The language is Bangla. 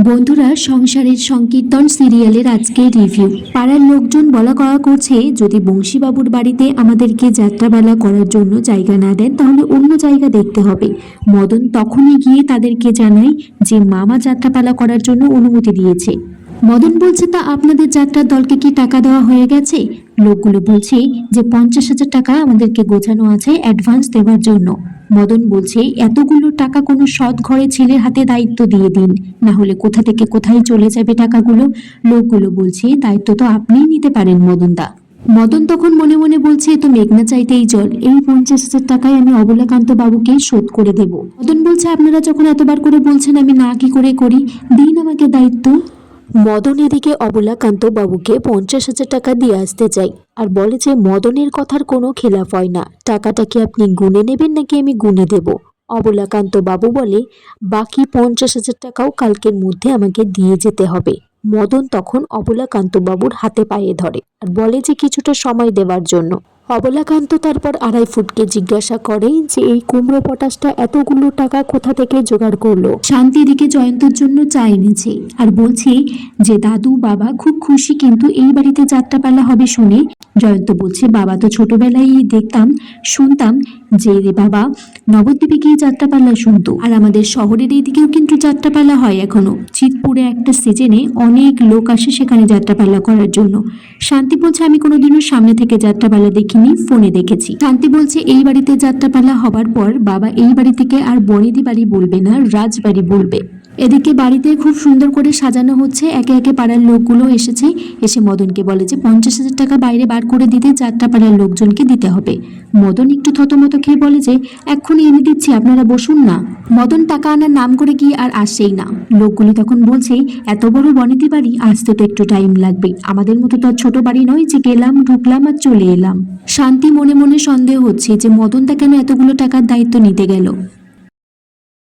বন্ধুরা, সংসারের সংকীর্তন সিরিয়ালের আজকে রিভিউ। পাড়ার লোকজন বলা কওয়া করছে, যদি বংশীবাবুর বাড়িতে আমাদেরকে যাত্রাপালা করার জন্য জায়গা না দেন তাহলে অন্য জায়গা দেখতে হবে। মদন তখনই গিয়ে তাদেরকে জানায় যে মামা যাত্রাপালা করার জন্য অনুমতি দিয়েছে। মদন বলছে, তা আপনাদের যাত্রার দলকে কি টাকা দেওয়া হয়ে গেছে? লোকগুলো বলছে যে 50,000 টাকা আমাদেরকে গোছানো আছে অ্যাডভান্স দেওয়ার জন্য। মদন বলছে, এতগুলো টাকা কোনো সৎ ঘরে ছেলের হাতে দায়িত্ব দিয়ে দিন, না হলে কোথা থেকে কোথায় চলে যাবে টাকাগুলো। লোকগুলো বলছে, দায়িত্ব তো আপনিই নিতে পারেন মদন দা। মদন তখন মনে মনে বলছে, তো মেঘনা চাইতেই জল, এই 50,000 টাকায় আমি অবলাকান্ত বাবুকে শোধ করে দেব। মদন বলছে, আপনারা যখন এতবার করে বলছেন আমি না কি করে করি, দিন আমাকে দায়িত্ব। মদন এদিকে অবলাকান্ত বাবুকে 50,000 টাকা দিয়ে আসতে চাই আর বলে যে মদনের কথার কোনো খেলাফ হয় না, টাকাটা কি আপনি গুনে নেবেন নাকি আমি গুনে দেব। অবলাকান্ত বাবু বলে, বাকি 50,000 টাকাও কালকের মধ্যে আমাকে দিয়ে যেতে হবে। মদন তখন অবলাকান্ত বাবুর হাতে পায়ে ধরে আর বলে যে কিছুটা সময় দেওয়ার জন্য। অবলাকান্ত তারপর 2.5 ফুটকে জিজ্ঞাসা করে যে এই কুমড়ো পটাশটা এতগুলো টাকা কোথা থেকে জোগাড় করলো। শান্তি দিকে জয়ন্তর জন্য চা এনেছে আর বলছে যে দাদু বাবা খুব খুশি, কিন্তু এই বাড়িতে যাত্রাপালা হবে শুনে। জয়ন্ত বলছে, বাবা তো ছোটবেলায় দেখতাম শুনতাম যে বাবা নবদ্বীপে গিয়ে যাত্রাপালা শুনতো, আর আমাদের শহরের এইদিকেও কিন্তু যাত্রাপালা হয় এখনো। চিতপুরে একটা সিজনে অনেক লোক আসে সেখানে যাত্রাপালা করার জন্য। শান্তি বলছে, আমি কোনোদিনও সামনে থেকে যাত্রাপালা দেখিনি, ফোনে দেখেছি। শান্তি বলছে, এই বাড়িতে যাত্রাপালা হবার পর বাবা এই বাড়ি থেকে আর বনেদি বাড়ি বলবে না, রাজবাড়ি বলবে। এদিকে বাড়িতে খুব সুন্দর করে সাজানো হচ্ছে, একে একে পাড়ার লোকগুলো এসেছে। এসে মদনকে বলে যে 50,000 টাকা বাইরে বার করে দিতে যাত্রাপালার লোকজনকে দিতে হবে। মদন একটু থতমত খেয়ে বলে যে এক্ষুনি এনে দিচ্ছি, আপনারা বসুন না। মদন টাকা আনার নাম করে গিয়ে আর আসেই না। লোকগুলি তখন বলছে, এত বড় বনেদি বাড়ি, আসতে তো একটু টাইম লাগবে, আমাদের মতো তো আর ছোট বাড়ি নয় যে গেলাম ঢুকলাম আর চলে এলাম। শান্তি মনে মনে সন্দেহ হচ্ছে যে মদনটা কেন এতগুলো টাকার দায়িত্ব নিতে গেল।